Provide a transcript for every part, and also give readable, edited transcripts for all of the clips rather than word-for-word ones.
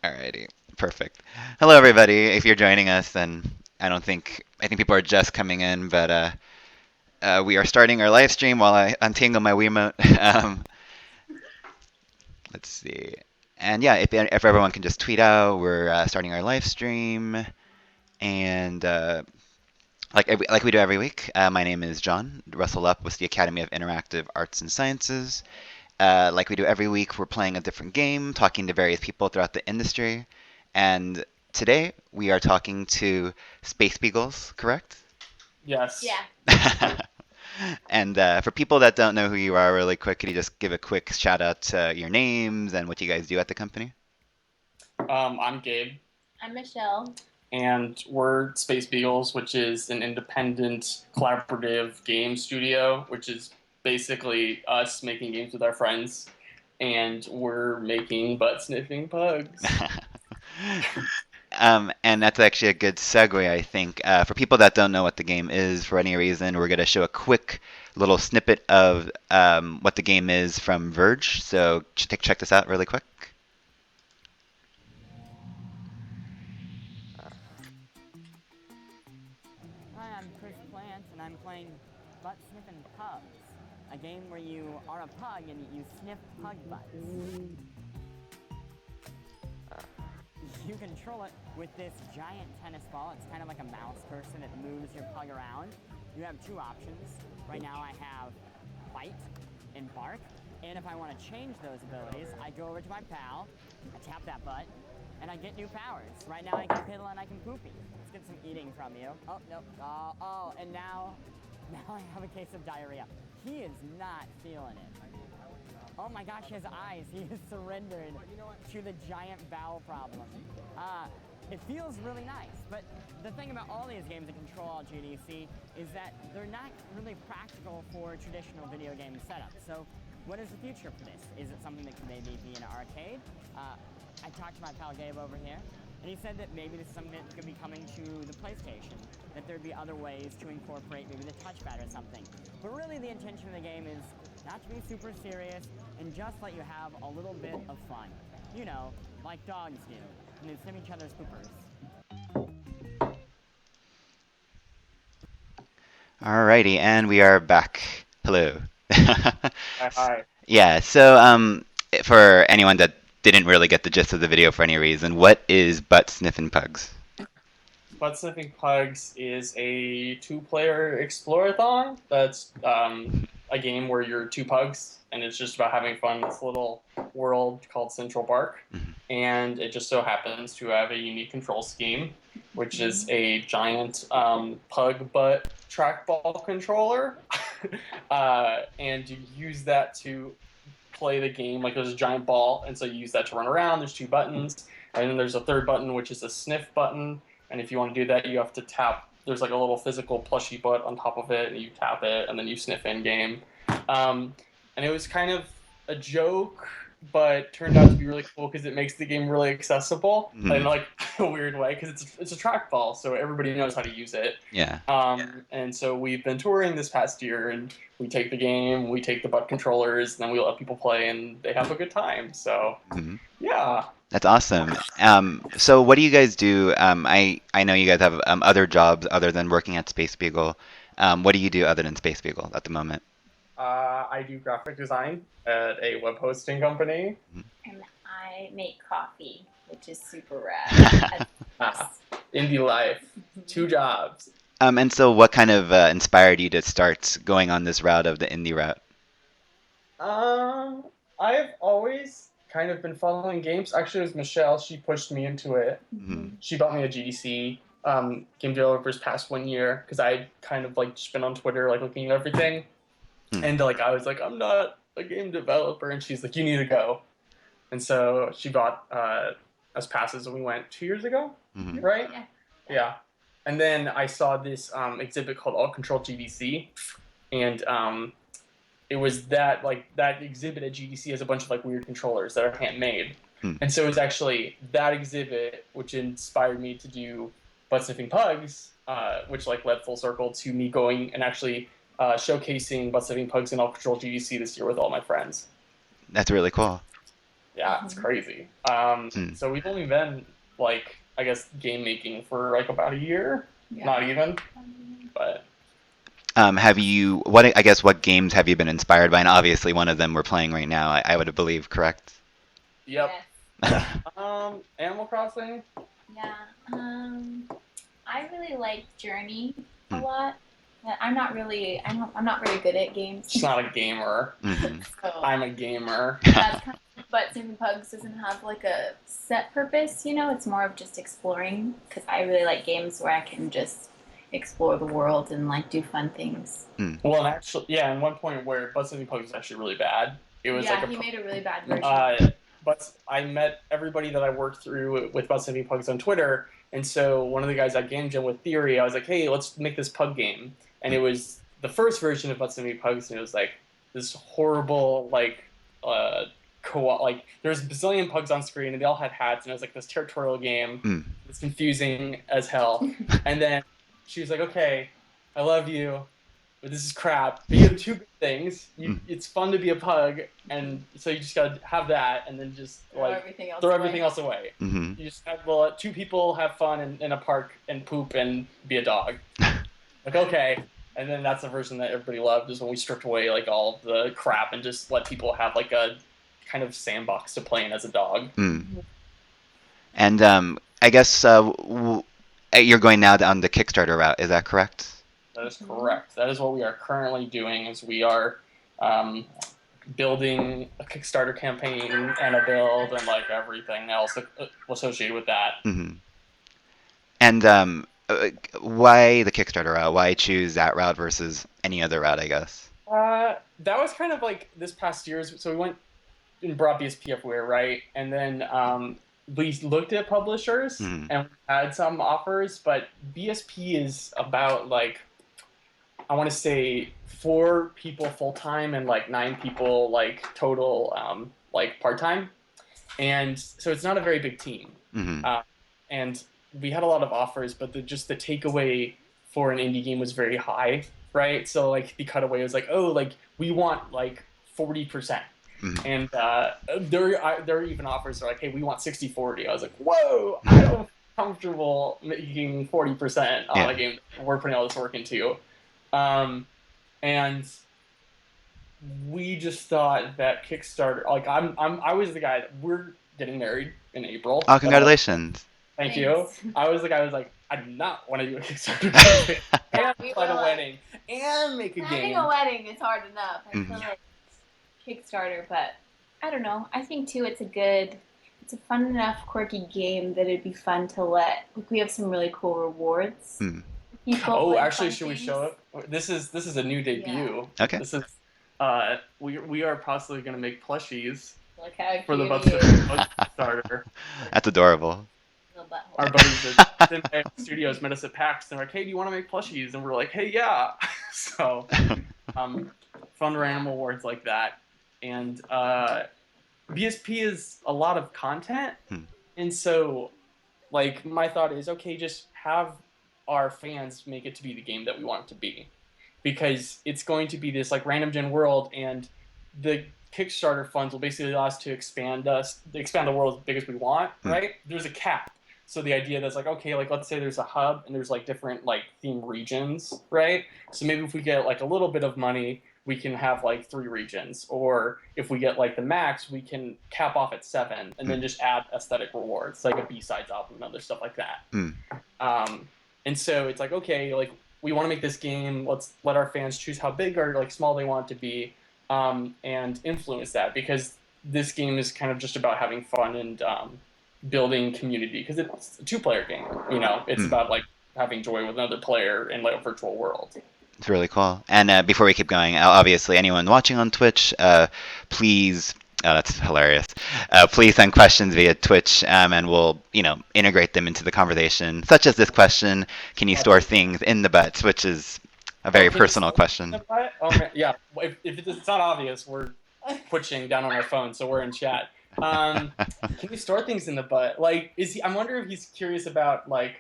Alrighty, perfect. Hello, everybody. If you're joining us, then I think people are just coming in, but we are starting our live stream while I untangle my Wiimote. Um, let's see, and yeah, if everyone can just tweet out, we're starting our live stream, and like we do every week. My name is John Russell Up with the Academy of Interactive Arts and Sciences. Like we do every week, we're playing a different game, talking to various people throughout the industry. And today we are talking to SpaceBeagles, correct? Yes. Yeah. And for people that don't know who you are, really quick, could you just give a quick shout out to your names and what you guys do at the company? I'm Gabe, I'm Michelle. and we're SpaceBeagles, which is an independent collaborative game studio, which is basically us making games with our friends, and we're making butt sniffing pugs. And that's actually a good segue, I think. For people that don't know what the game is for any reason, we're going to show a quick little snippet of what the game is from Verge. So check this out really quick. Hi, I'm Chris Plant, and I'm playing Butt Sniffin Pugs, a game where you are a pug and you sniff pug butts. You control it with this giant tennis ball. It's kind of like a mouse person. It moves your pug around. You have two options. Right now I have bite and bark. And if I want to change those abilities, I go over to my pal, I tap that butt, and I get new powers. Right now I can piddle and I can poopy. Let's get some eating from you. Oh, nope. And now I have a case of diarrhea. He is not feeling it. Oh my gosh, his eyes. He is surrendered to the giant bowel problem. It feels really nice, but the thing about all these games that control all GDC is that they're not really practical for traditional video game setups. So what is the future for this? Is it something that could maybe be an arcade? I talked to my pal Gabe over here, and he said that maybe this is something that could be coming to the PlayStation, that there'd be other ways to incorporate maybe the touchpad or something. But really the intention of the game is not to be super serious and just let you have a little bit of fun. You know, like dogs do, and they sniff each other's poopers. Alrighty, and we are back. Hello. Hi. Yeah, so for anyone that didn't really get the gist of the video for any reason, what is Butt Sniffin' Pugs? Butt sniffing pugs is a two-player explorathon. That's a game where you're two pugs, and it's just about having fun in this little world called Central Park. Mhm. And it just so happens to have a unique control scheme, which is a giant pug butt trackball controller. And you use that to play the game. Like there's a giant ball, and so you use that to run around. There's two buttons, and then there's a third button, which is a sniff button. And if you want to do that, you have to tap. There's like a little physical plushy butt on top of it, and you tap it, and then you sniff in game. And it was kind of a joke, but turned out to be really cool because it makes the game really accessible in like a weird way because it's a trackball, so everybody knows how to use it. Yeah. And so we've been touring this past year, and we take the game, we take the butt controllers, and then we let people play, and they have a good time. So Mhm. yeah. That's awesome. So what do you guys do? I know you guys have other jobs other than working at Space Beagle. What do you do other than Space Beagle at the moment? I do graphic design at a web hosting company. And I make coffee, which is super rad. Indie life, two jobs. And so what kind of inspired you to start going on this route of the indie route? I've always kind of been following games. Actually, it was Michelle. She pushed me into it. Mhm. She bought me a GDC Game Developers past 1 year because I kind of like just been on Twitter like looking at everything, and like I was like, I'm not a game developer, and she's like, you need to go. And so she bought us passes, and we went 2 years ago, Mhm. right? Yeah. Yeah. And then I saw this exhibit called All Control GDC, and it was that exhibit at GDC has a bunch of like weird controllers that are handmade. Hmm. And so it was actually that exhibit which inspired me to do Butt Sniffing Pugs, which like led full circle to me going and actually showcasing Butt Sniffing Pugs in All Control GDC this year with all my friends. That's really cool. Yeah, it's crazy. Hmm. So we've only been like, I guess, game making for like about a year, Yeah. not even. But What games have you been inspired by? And obviously one of them we're playing right now, I would believe, correct? yep. Yes. Animal Crossing. Yeah. I really like Journey a Hmm. lot. But I'm not really good at games. She's not a gamer. Hmm. So I'm a gamer. that's kind of, but Sniffin Pugs doesn't have like a set purpose, you know. It's more of just exploring because I really like games where I can just explore the world and like do fun things. Well, and actually, yeah, and one point where Sniffin Pugs was actually really bad. It was Yeah, like he made a really bad version. but I met everybody that I worked through with Sniffin Pugs on Twitter, and so one of the guys at Game Jam with Theory, I was like, hey, let's make this pug game, and it was the first version of Sniffin Pugs, and it was like this horrible like like there's a bazillion pugs on screen, and they all had hats, and it was like this territorial game. It's confusing as hell, and then she was like, okay, I love you, but this is crap. But you have two good things. It's fun to be a pug, and so you just gotta have that, and then just Throw everything else away. Hmm. You just have two people have fun in a park and poop and be a dog. Like, okay. And then that's the version that everybody loved, is when we stripped away like all of the crap and just let people have like a kind of sandbox to play in as a dog. And I guess you're going now on the Kickstarter route. Is that correct? That is correct. That is what we are currently doing. Is we are building a Kickstarter campaign and a build and like everything else associated with that. Hmm. And why the Kickstarter route? Why choose that route versus any other route, I guess? That was kind of like this past year's. So we went and brought BSP everywhere, right? And then we looked at publishers and we had some offers, but BSP is about like, I want to say 4 people full time and like 9 people like total like part time, and so it's not a very big team. And we had a lot of offers, but the takeaway for an indie game was very high, right? So like the cutaway was like, oh, like we want like 40%. And there are even offers that are like, hey, we want 60-40. I was like, whoa, I don't feel comfortable making 40% on a game we're putting all this work into. And we just thought that Kickstarter, like I was the guy that we're getting married in April. Oh, congratulations. Thank you. I was the guy who was like, I do not want to do a Kickstarter and plan a wedding and make a game. Having a wedding is hard enough. I feel like Kickstarter, but I don't know. I think too it's a fun enough quirky game that it'd be fun to let. Like, we have some really cool rewards. Oh, actually, should we show it? This is a new debut. Yeah. Okay. This is we are possibly going to make plushies for the Kickstarter. That's adorable. Our buddies at Thin Studios met us at PAX and they're like, hey, do you want to make plushies? And we're like, hey, yeah. So fun random awards like that. And BSP is a lot of content. And so like my thought is, okay, just have our fans make it to be the game that we want it to be, because it's going to be this like random gen world, and the Kickstarter funds will basically allow us to expand the world as big as we want, right? There's a cap. So the idea that's like, okay, like let's say there's a hub and there's like different like theme regions, right? So maybe if we get like a little bit of money, we can have like 3 regions, or if we get like the max, we can cap off at 7 and then just add aesthetic rewards, like a B-sides album and other stuff like that. And so it's like, okay, like we want to make this game, let's let our fans choose how big or like small they want it to be, and influence that, because this game is kind of just about having fun and building community, because it's a 2-player game, you know. It's about like having joy with another player in like a virtual world. It's really cool. And before we keep going, obviously anyone watching on Twitch, please, that's hilarious. Please send questions via Twitch, and we'll, integrate them into the conversation, such as this question: can you store things in the butts? Which is a very personal question. Oh, man. Yeah, if it's not obvious, we're twitching down on our phone, so we're in chat. Can you store things in the butt? Like, I'm wondering if he's curious about like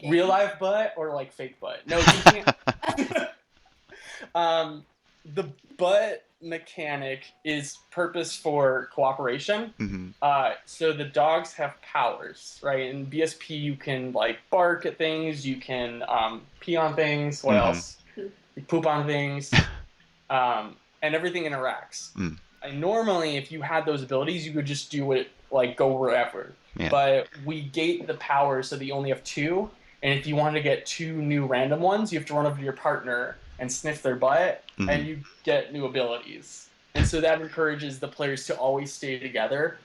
real life butt or like fake butt. No, he can't. The butt mechanic is purpose for cooperation. Hmm. So the dogs have powers, right? In BSP, you can like bark at things, you can pee on things. What else? You poop on things, and everything interacts. Mm. And normally, if you had those abilities, you could just do it like go wherever. Yeah. But we gate the powers so that you only have two. And if you want to get two new random ones, you have to run over to your partner and sniff their butt, and you get new abilities. And so that encourages the players to always stay together,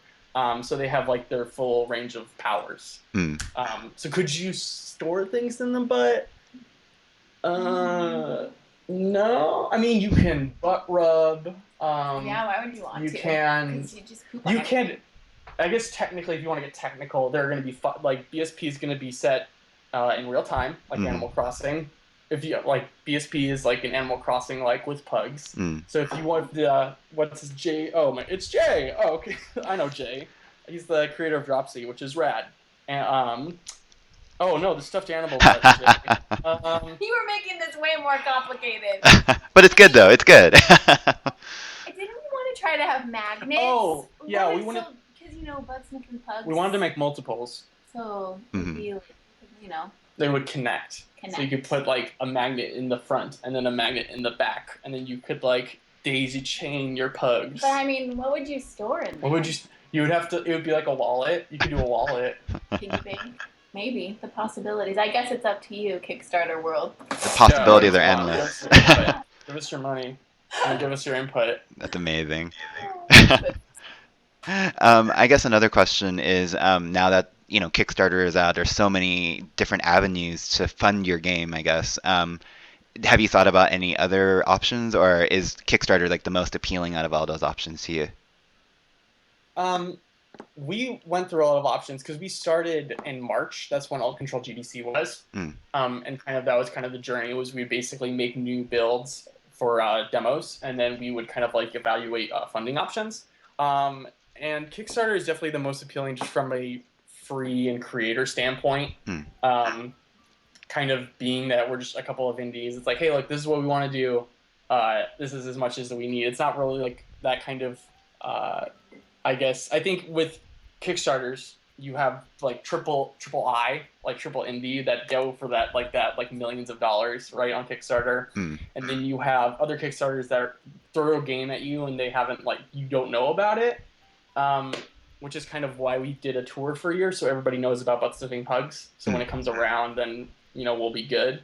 so they have like their full range of powers. Mm. So could you store things in the butt? No. I mean, you can butt rub. Yeah, why would you want you to? can. 'Cause you just poop on You everything. can. I guess technically, if you want to get technical, they're going to be like BSP is going to be set in real time, like Animal Crossing. If you like BSP is like an Animal Crossing, like with pugs. So if you want the what's his Jay? Oh my, it's Jay. Oh, okay, I know Jay. He's the creator of Dropsy, which is rad. And oh no, the stuffed animal. Jay. You were making this way more complicated. But it's good though. It's good. Didn't we want to try to have magnets? Oh, yeah, we wanted. Because butt sniffing pugs. We wanted to make multiples. So it'd be, they would connect. So you could put like a magnet in the front and then a magnet in the back, and then you could like daisy chain your pugs. But I mean, what would you store in there? What would you? You would have to. It would be like a wallet. You could do a wallet. Piggy bank. Maybe the possibilities. I guess it's up to you, Kickstarter world. The possibilities are endless. Give us your money and give us your input. That's amazing. I guess another question is now that Kickstarter is out, there's so many different avenues to fund your game. I guess. Have you thought about any other options, or is Kickstarter like the most appealing out of all those options to you? We went through a lot of options because we started in March. That's when All Control GDC was, and kind of that was kind of the journey. Was we basically make new builds for demos, and then we would kind of like evaluate funding options. And Kickstarter is definitely the most appealing just from a free and creator standpoint. Kind of being that we're just a couple of indies. It's like, hey, look, this is what we want to do. This is as much as we need. It's not really like that kind of, I guess. I think with Kickstarters, you have like triple I, like triple indie that go for that like millions of dollars, right, on Kickstarter. And then you have other Kickstarters that throw a game at you and they haven't, like, you don't know about it. Which is kind of why we did a tour for a year, so everybody knows about Butt Sniffing Pugs. So when it comes around, then we'll be good.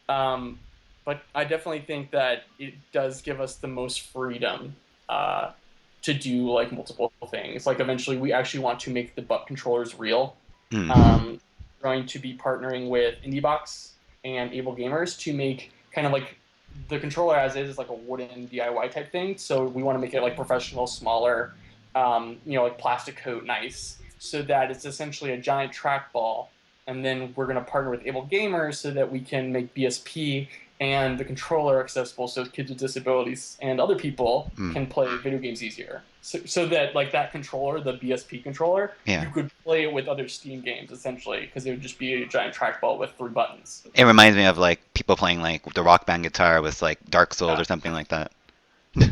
But I definitely think that it does give us the most freedom to do like multiple things. Like eventually, we actually want to make the butt controllers real. Going to be partnering with IndieBox and Able Gamers to make kind of like the controller as is like a wooden DIY type thing. So we want to make it like professional, smaller. Like plastic coat, nice, so that it's essentially a giant trackball. And then we're going to partner with Able Gamers so that we can make BSP and the controller accessible so kids with disabilities and other people can play video games easier. So that like that controller, the BSP controller, you could play it with other Steam games essentially, because it would just be a giant trackball with 3 buttons. It reminds me of like people playing like the Rock Band guitar with like Dark Souls or something like that.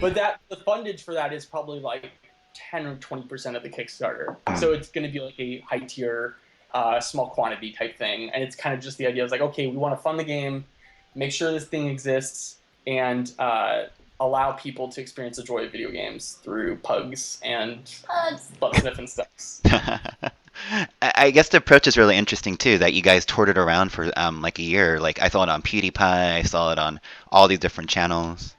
But the fundage for that is probably like 10 or 20% of the Kickstarter. So it's going to be like a high tier, small quantity type thing. And it's kind of just the idea of like, okay, we want to fund the game, make sure this thing exists, and allow people to experience the joy of video games through pugs and butt sniffing stuff. I guess the approach is really interesting too, that you guys toured it around for like a year. Like I saw it on PewDiePie, I saw it on all these different channels.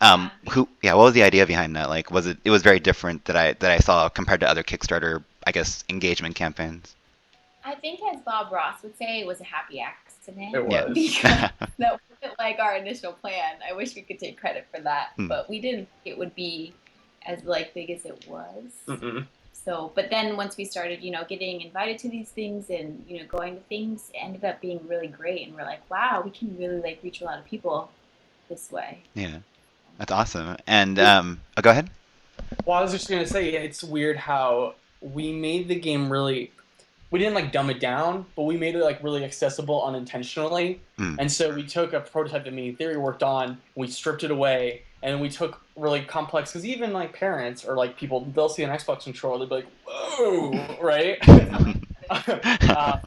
What was the idea behind that? Like, it was very different that I saw compared to other Kickstarter, I guess, engagement campaigns? I think, as Bob Ross would say, it was a happy accident. It was. Because that wasn't like our initial plan. I wish we could take credit for that, but we didn't think it would be as like big as it was. So, but then once we started, getting invited to these things and going to things, it ended up being really great. And we're like, wow, we can really like reach a lot of people this way. Yeah. That's awesome. And go ahead. Well, I was just going to say, it's weird how we made the game really, we didn't like dumb it down, but we made it like really accessible unintentionally. And so we took a prototype that me and Theory worked on, we stripped it away, and we took really complex, because even like parents or like people, they'll see an Xbox controller, they'll be like, whoa, right? uh,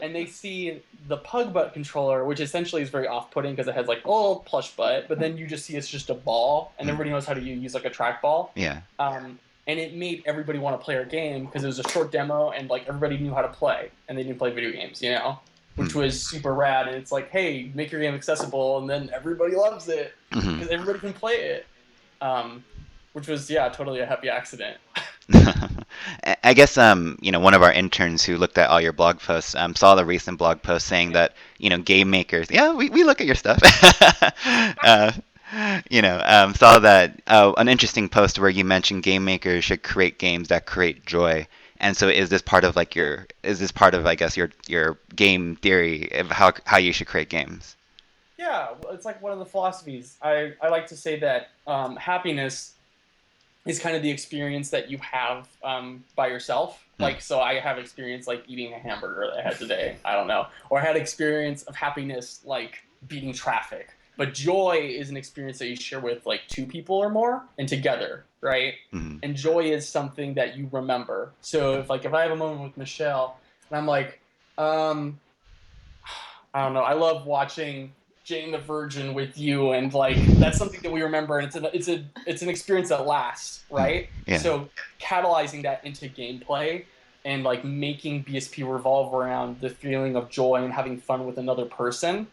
and they see the pug butt controller, which essentially is very off-putting because it has like a little plush butt, but then you just see it's just a ball, and everybody knows how to use like a trackball. Yeah. And it made everybody want to play our game because it was a short demo, and like everybody knew how to play, and they didn't play video games, you know, which was super rad. And it's like, hey, make your game accessible, and then everybody loves it because everybody can play it, which was totally a happy accident. I guess one of our interns who looked at all your blog posts saw the recent blog post saying that game makers, we look at your stuff. Saw that an interesting post where you mentioned game makers should create games that create joy. And so is this part of I guess your game theory of how you should create games? Yeah, it's like one of the philosophies. I like to say that happiness is kind of the experience that you have by yourself. Like, so I have experience like eating a hamburger that I had today. I don't know. Or I had experience of happiness like beating traffic. But joy is an experience that you share with like two people or more and together, right? And joy is something that you remember. So if I have a moment with Michelle and I'm like, I don't know, I love watching Jane the Virgin with you, and like that's something that we remember, and it's an experience that lasts, right? Yeah. So catalyzing that into gameplay and like making BSP revolve around the feeling of joy and having fun with another person,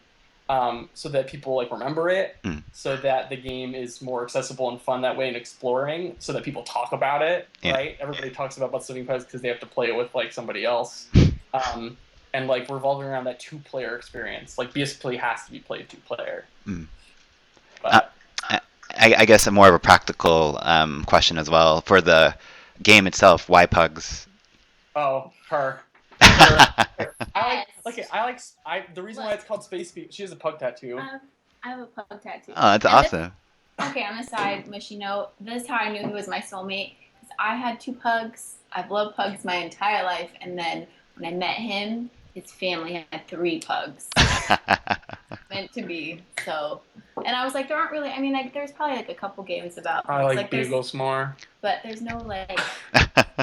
so that people like remember it, so that the game is more accessible and fun that way, and exploring, so that people talk about it, right? Everybody talks about Sniffin Pugs because they have to play it with like somebody else. And like revolving around that two-player experience, like BSP has to be played two-player. But I guess a more of a practical question as well for the game itself. Why pugs? Oh, her. The reason why it's called SpaceBeagles. She has a pug tattoo. I have a pug tattoo. Oh, that's awesome. Okay, on the side, Mushy note. This is how I knew he was my soulmate. Because I had 2 pugs. I've loved pugs my entire life, and then when I met him, his family had 3 pugs. Meant to be. So, and I was like, there aren't really. I mean, like, there's probably like a couple games about. I like Beagles more. But there's no like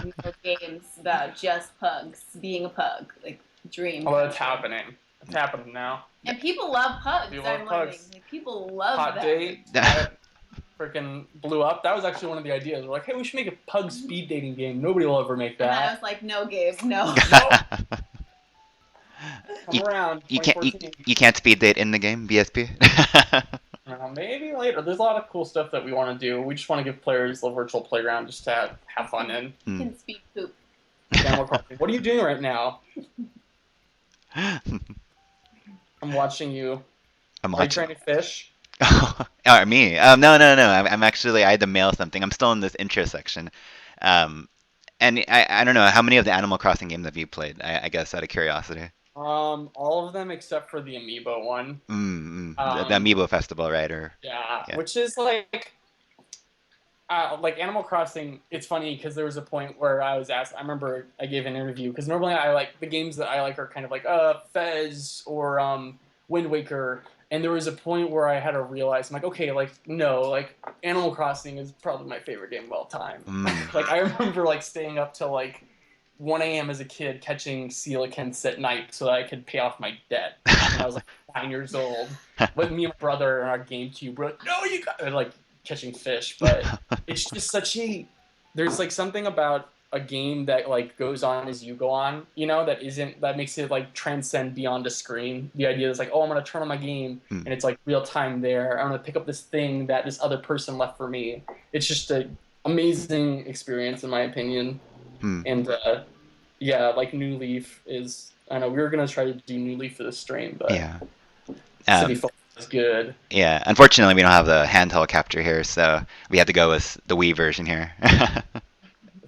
real games about just pugs being a pug, like dream. Oh, it's happening. It's happening now. And people love pugs. People love pugs. Like, people love Hot that. date. That freaking blew up. That was actually one of the ideas. We're like, hey, we should make a pug speed dating game. Nobody will ever make that. And I was like, no, Gabe, no. You can't speed date in the game, BSP. Maybe later. There's a lot of cool stuff that we want to do. We just want to give players a virtual playground just to have fun in. You can speed poop. What are you doing right now? I'm watching you. Are you trying to fish? Oh, me? No. I'm actually, I had to mail something. I'm still in this intro section. And I don't know, how many of the Animal Crossing games have you played? I guess out of curiosity. All of them except for the Amiibo one. The Amiibo Festival, right? Yeah, which is like Animal Crossing. It's funny because there was a point where I was asked. I remember I gave an interview because normally I like the games that I like are kind of like Fez or Wind Waker. And there was a point where I had to realize, I'm like, okay, like, no, like, Animal Crossing is probably my favorite game of all time. Like, I remember, like, staying up till, like, 1 a.m. as a kid catching coelacanths at night so that I could pay off my debt. And I was, like, 9 years old. With me and my brother and our GameCube, we're like, no, you got... like, catching fish. But it's just such a... There's, like, something about a game that like goes on as you go on, you know, that makes it like transcend beyond a screen. The idea is like, oh, I'm gonna turn on my game and it's like real time there. I'm gonna pick up this thing that this other person left for me. It's just an amazing experience in my opinion. And like New Leaf is, I know we were gonna try to do New Leaf for the stream, but City Folk is good. Yeah, unfortunately we don't have the handheld capture here, so we had to go with the Wii version here.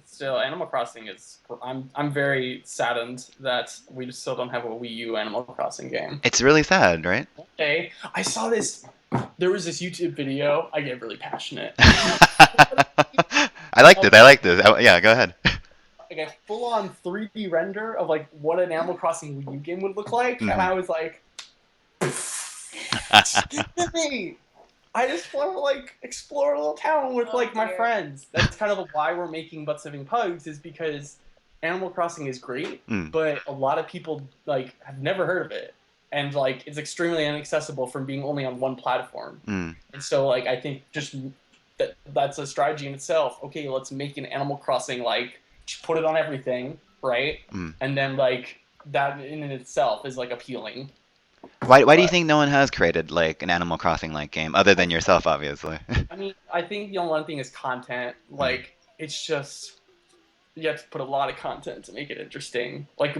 Still, Animal Crossing is. I'm very saddened that we still don't have a Wii U Animal Crossing game. It's really sad, right? Okay, I saw this. There was this YouTube video. I get really passionate. I like this. Yeah, go ahead. Like a full-on 3D render of like what an Animal Crossing Wii U game would look like, and I was like, "Give me!" I just want to like explore a little town with Oh, like my dear. friends. That's kind of why we're making But Sniffin Pugs, is because Animal Crossing is great, Mm. but a lot of people like have never heard of it, and like it's extremely inaccessible from being only on one platform. Mm. And so like I think just that's a strategy in itself. Okay, let's make an Animal Crossing, like just put it on everything, right? Mm. And then like that in itself is like appealing. Why do you But think no one has created like an Animal Crossing like game other than yourself, obviously? I mean, I think the only one thing is content. Like it's just you have to put a lot of content to make it interesting. Like the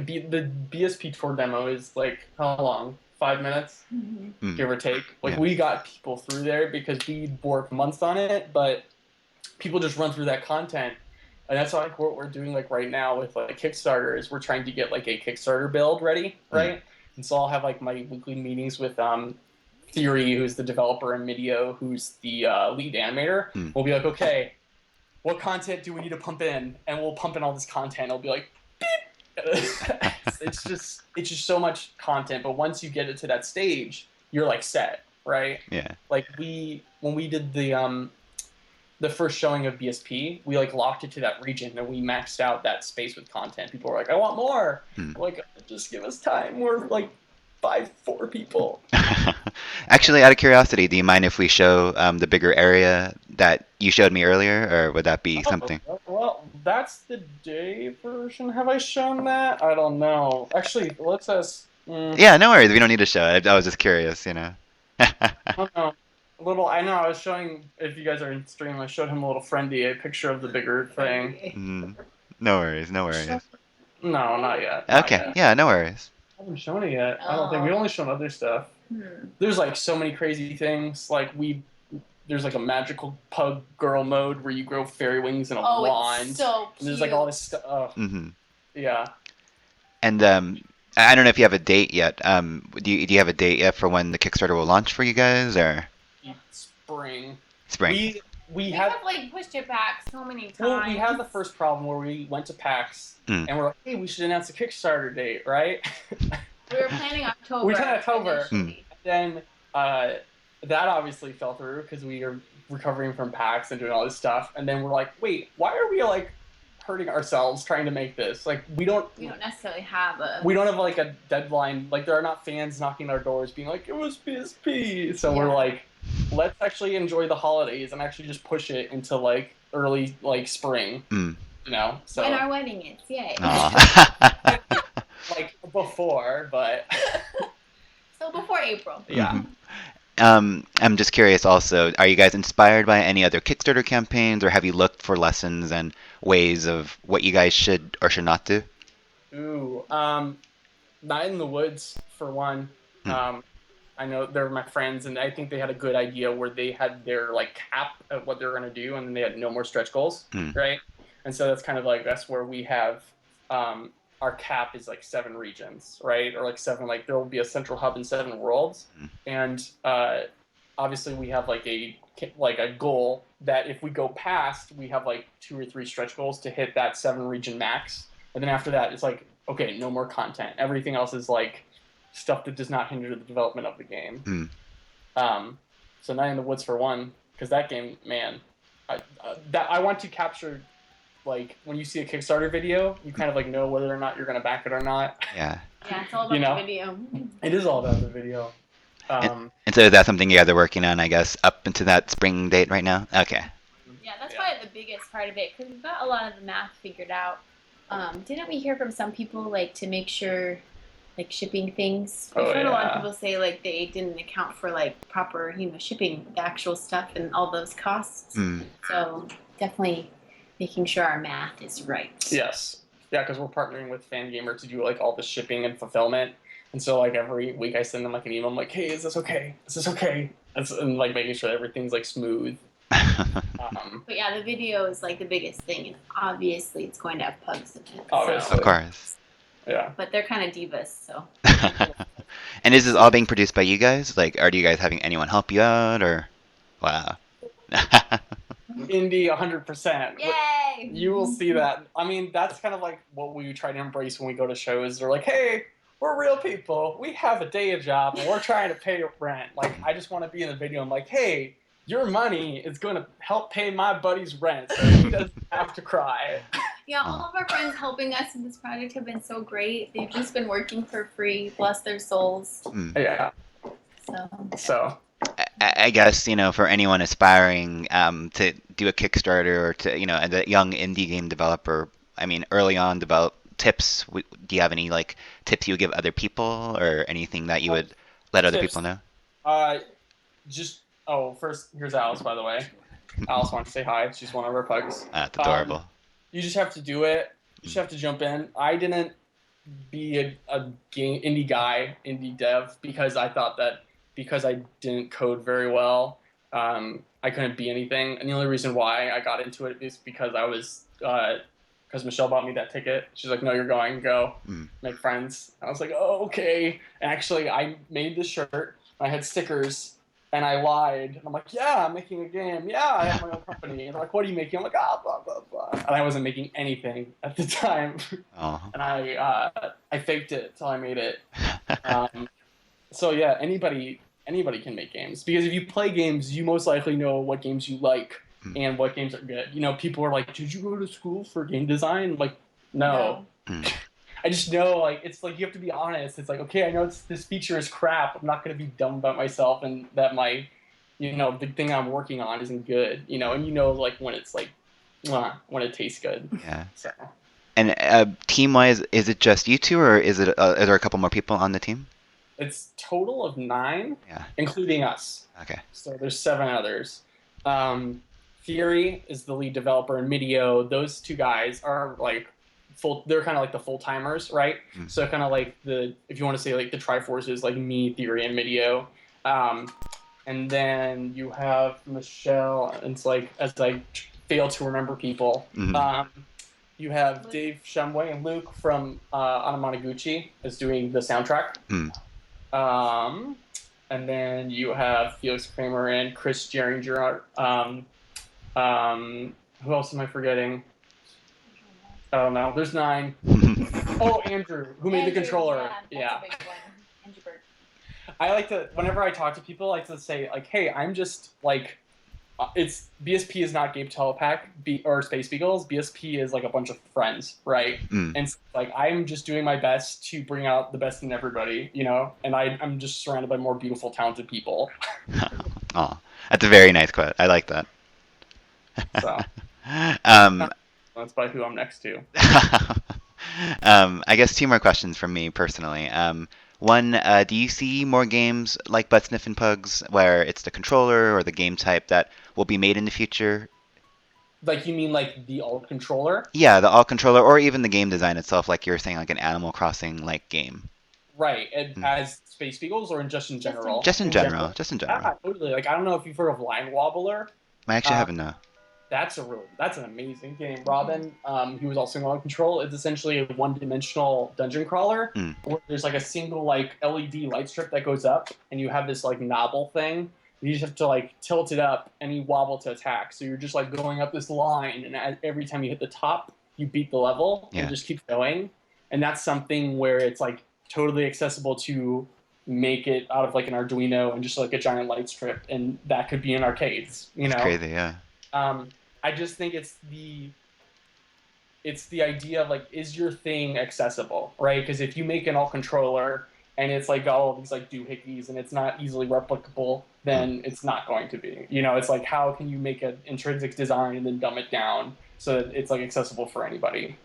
BSP tour demo is like how long? 5 minutes, Mhm. give or take. Like Yeah. we got people through there because we worked months on it, but people just run through that content. And that's like what we're doing like right now with like Kickstarter is we're trying to get like a Kickstarter build ready, right? And so I'll have like my weekly meetings with Theory, who's the developer, and Midio, who's the lead animator. We'll be like, okay, what content do we need to pump in? And we'll pump in all this content. It'll be like, beep. it's just so much content. But once you get it to that stage, you're like set, right? Yeah. Like when we did the first showing of BSP, we like locked it to that region and we maxed out that space with content. People were like, I want more. Like, just give us time. We're like 4 people. Actually, out of curiosity, do you mind if we show the bigger area that you showed me earlier, or would that be something? Well, that's the day version. Have I shown that? I don't know. Actually, let's us. Yeah, no worries. We don't need to show it. I was just curious, you know. I don't know. I know. I was showing. If you guys are in stream, I showed him a little friendly a picture of the bigger thing. No worries. No worries. No, not yet. Not Okay. yet. Yeah, no worries. I haven't shown it yet. I don't think we've only shown other stuff. There's like so many crazy things. Like there's like a magical pug girl mode where you grow fairy wings in a wand. It's so cute. And there's like all this stuff. Yeah. And I don't know if you have a date yet. Do you have a date yet for when the Kickstarter will launch for you guys, or Spring. spring? We have had like pushed it back so many times. well, we had the first problem where we went to PAX and we're like, hey, we should announce a Kickstarter date, right? We were planning October. We were planning October. initially. Then that obviously fell through because we are recovering from PAX and doing all this stuff. And then we're like, wait, why are we like hurting ourselves trying to make this? Like we don't necessarily have we don't have like a deadline. Like there are not fans knocking our doors being like, it was PSP. So we're like, let's actually enjoy the holidays and actually just push it into like early like spring. You know, so when our wedding is, yay. like before, but so before April. Yeah. I'm just curious also, are you guys inspired by any other Kickstarter campaigns, or have you looked for lessons and ways of what you guys should or should not do? Ooh, Night in the Woods for one. I know they're my friends, and I think they had a good idea where they had their like cap at what they're gonna do, and then they had no more stretch goals, right? And so that's kind of like that's where we have our cap is like 7 regions, right? Or like 7, like there will be a central hub in 7 worlds, and obviously we have like a goal that if we go past, we have like 2 or 3 stretch goals to hit that 7 region max, and then after that it's like okay, no more content. Everything else is like stuff that does not hinder the development of the game. So Night in the Woods for one, because that game, man, I want to capture, like when you see a Kickstarter video, you kind of like know whether or not you're gonna back it or not. Yeah, it's all about the video. It is all about the video. And so is that something you guys are working on, I guess, up into that spring date right now? Okay. Yeah, that's probably the biggest part of it, because we've got a lot of the math figured out. Didn't we hear from some people like to make sure like shipping things? We've heard a lot of people say like they didn't account for like proper, shipping the actual stuff and all those costs. So definitely making sure our math is right. Yes. Yeah, because we're partnering with Fangamer to do like all the shipping and fulfillment. And so like every week I send them like an email. I'm like, hey, is this okay? Is this okay? And like making sure everything's like smooth. But yeah, the video is like the biggest thing, and obviously it's going to have pugs in it. Obviously. So. Of course. Yeah. But they're kind of divas, so. And is this all being produced by you guys? Like, are you guys having anyone help you out, or? Wow. Indie 100%. Yay! You will see that. I mean, that's kind of like what we try to embrace when we go to shows. They're like, hey, we're real people. We have a day job, and we're trying to pay rent. Like, I just want to be in the video. I'm like, hey, your money is going to help pay my buddy's rent, so he doesn't have to cry. Yeah, all of our friends helping us in this project have been so great. They've just been working for free, bless their souls. Yeah. So I guess, for anyone aspiring to do a Kickstarter or to, as a young indie game developer, I mean, early on, develop tips. Do you have any like tips you would give other people, or anything that you would let other tips. people know? First, here's Alice, by the way. Alice wants to say hi. She's one of our pugs. That's adorable. You just have to do it. You just have to jump in. I didn't be a indie dev, because I thought that because I didn't code very well, I couldn't be anything. And the only reason why I got into it is because because Michelle bought me that ticket. She's like, no, you're going, go, make friends. I was like, oh, okay. And actually, I made this shirt. I had stickers. And I lied. And I'm like, yeah, I'm making a game. Yeah, I have my own company. And they're like, what are you making? I'm like, blah, blah, blah. And I wasn't making anything at the time. And I faked it till I made it. So yeah, anybody can make games. Because if you play games, you most likely know what games you like and what games are good. People are like, did you go to school for game design? I'm like, no. I just know, it's like you have to be honest. It's like, okay, I know this feature is crap. I'm not going to be dumb about myself and that my, the thing I'm working on isn't good, and when it's like, when it tastes good. Yeah. So. And team-wise, is it just you two, or is there a couple more people on the team? It's total of 9, including us. Okay. So there's 7 others. Theory is the lead developer, and Midio. Those 2 guys are they're kind of like the full-timers, right? So kind of like if you want to say like the Triforce is like me, Theory, and Midio. And then you have Michelle, and it's like, as I fail to remember people, you have Dave Shumway and Luke from Anamanaguchi is doing the soundtrack. And then you have Felix Kramer and Chris Geringer. Who else am I forgetting? I don't know. There's 9. Oh, Andrew, who made the controller. Yeah. That's a big one. Andrew Bird. I like to, whenever I talk to people, I like to say, hey, I'm just, it's, BSP is not Gabe Telepak or SpaceBeagles. BSP is, a bunch of friends, right? And, I'm just doing my best to bring out the best in everybody, and I'm just surrounded by more beautiful, talented people. Oh, that's a very nice quote. I like that. So. That's by who I'm next to. I guess 2 more questions from me personally. One, do you see more games like Sniffin Pugs where it's the controller or the game type that will be made in the future? You mean the alt controller? Yeah, the alt controller, or even the game design itself, like you were saying, like an Animal Crossing game. Right, and as SpaceBeagles, or just in general? Just in general. Yeah, totally. I don't know if you've heard of Line Wobbler. I actually haven't, no. That's an amazing game. Robin, he was also on Control. It's essentially a one-dimensional dungeon crawler where there's a single LED light strip that goes up, and you have this knobble thing. You just have to tilt it up and you wobble to attack. So you're just going up this line, and every time you hit the top, you beat the level and just keep going. And that's something where it's totally accessible to make it out of an Arduino and just a giant light strip, and that could be in arcades. That's crazy, yeah. I just think it's the idea of is your thing accessible, right? Because if you make an alt controller and it's got all these doohickeys and it's not easily replicable, then it's not going to be. It's how can you make an intrinsic design and then dumb it down so that it's accessible for anybody?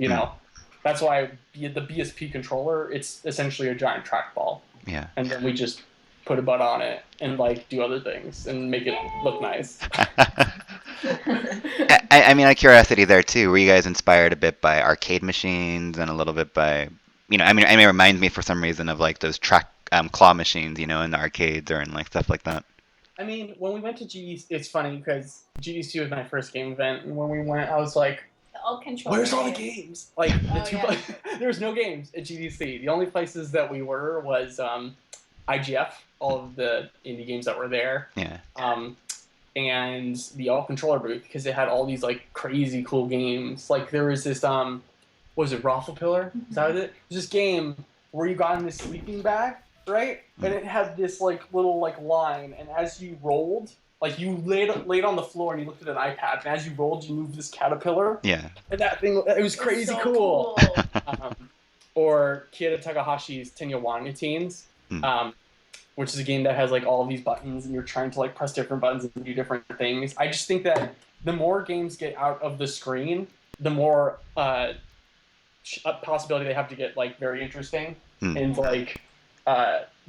That's why the BSP controller, it's essentially a giant trackball. Yeah. And then we just put a butt on it and do other things and make it look nice. I mean, out of curiosity there too, were you guys inspired a bit by arcade machines and a little bit by, it reminds me for some reason of those claw machines, in the arcades or in stuff like that. I mean, when we went to GDC, it's funny because GDC was my first game event, and when we went, I was like, where's all the games? There's no games at GDC. The only places that we were was IGF, all of the indie games that were there. Yeah. And the alt controller booth, because it had all these crazy cool games. There was this what was it, Raffle Pillar? Is that it? It was this game where you got in this sleeping bag, right? And it had this little line, and as you rolled, Like you laid on the floor and you looked at an iPad, and as you rolled, you moved this caterpillar. Yeah. And that thing, it was crazy so cool. Or Kira Takahashi's Tenyawani Teens, which is a game that has like all of these buttons, and you're trying to like press different buttons and do different things. I just think that the more games get out of the screen, the more possibility they have to get like very interesting and like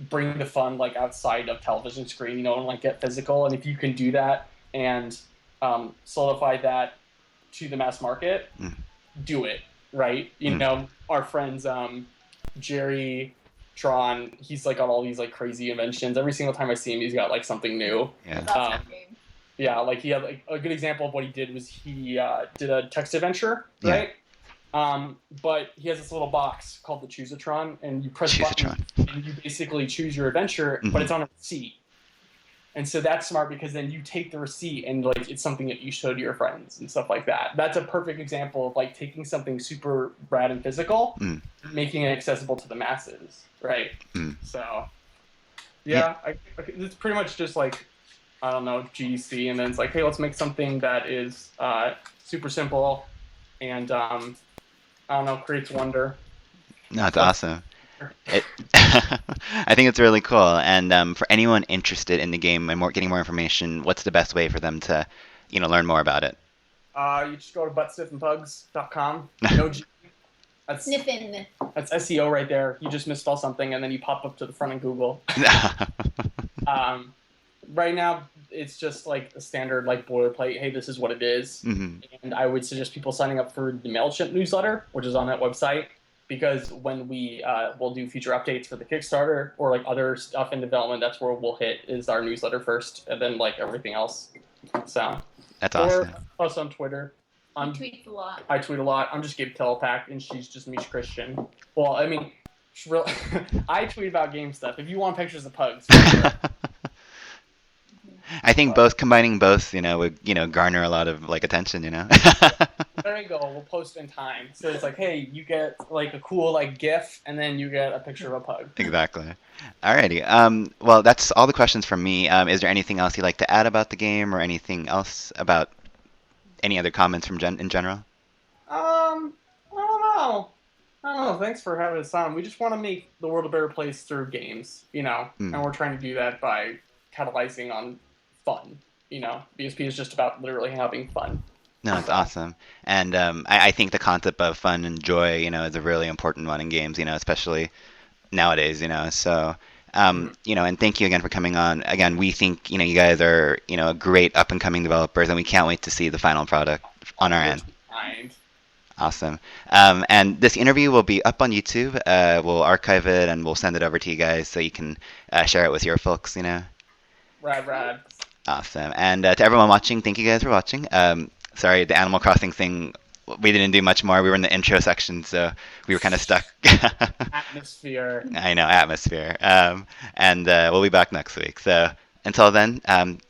bring the fun like outside of television screen, you know, and like get physical. And if you can do that and solidify that to the mass market, do it, right? You know, our friends Jerry Tron, he's like got all these like crazy inventions. Every single time I see him, he's got like something new. Yeah. Yeah, like he had like a good example of what he did was he did a text adventure, right? But he has this little box called the Choose-a-tron, and you press buttons, and you basically choose your adventure, but it's on a receipt. And so that's smart because then you take the receipt and like it's something that you show to your friends and stuff like that. That's a perfect example of like taking something super rad and physical, making it accessible to the masses, right? So, yeah. It's pretty much just like, I don't know, GDC, and then it's like, hey, let's make something that is super simple and I don't know, creates wonder. No, it's awesome. I think it's really cool. And for anyone interested in the game and getting more information, what's the best way for them to, learn more about it? You just go to buttsniffinpugs.com. No G. That's Sniffin. That's SEO right there. You just misspell something and then you pop up to the front of Google. Right now, it's just like a standard like boilerplate. Hey, this is what it is. And I would suggest people signing up for the MailChimp newsletter, which is on that website, because when we will do future updates for the Kickstarter or like other stuff in development, that's where we'll hit is our newsletter first, and then like everything else. So that's awesome. Or us on Twitter. He tweets a lot. I tweet a lot. I'm just Gabe Telepak, and she's just Mish Christian. Well, I mean, I tweet about game stuff. If you want pictures of pugs. I think combining both, would, garner a lot of like attention, There you go. We'll post in time. So it's like, hey, you get like a cool like GIF, and then you get a picture of a pug. Exactly. Alrighty. Well, that's all the questions from me. Is there anything else you'd like to add about the game, or anything else about any other comments from in general? I don't know. Thanks for having us on. We just want to make the world a better place through games, and we're trying to do that by catalyzing on fun. BSP is just about literally having fun. No, it's awesome. And I think the concept of fun and joy, is a really important one in games, especially nowadays, So, and thank you again for coming on. Again, we think, you guys are, great up-and-coming developers, and we can't wait to see the final product on our end. Awesome. And this interview will be up on YouTube. We'll archive it, and we'll send it over to you guys so you can share it with your folks, Rad. Awesome. And to everyone watching, thank you guys for watching. Sorry, the Animal Crossing thing, we didn't do much more. We were in the intro section, so we were kind of stuck. Atmosphere. I know, atmosphere. And we'll be back next week. So until then,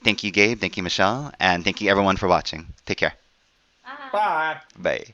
thank you, Gabe. Thank you, Michelle. And thank you, everyone, for watching. Take care. Bye. Bye. Bye.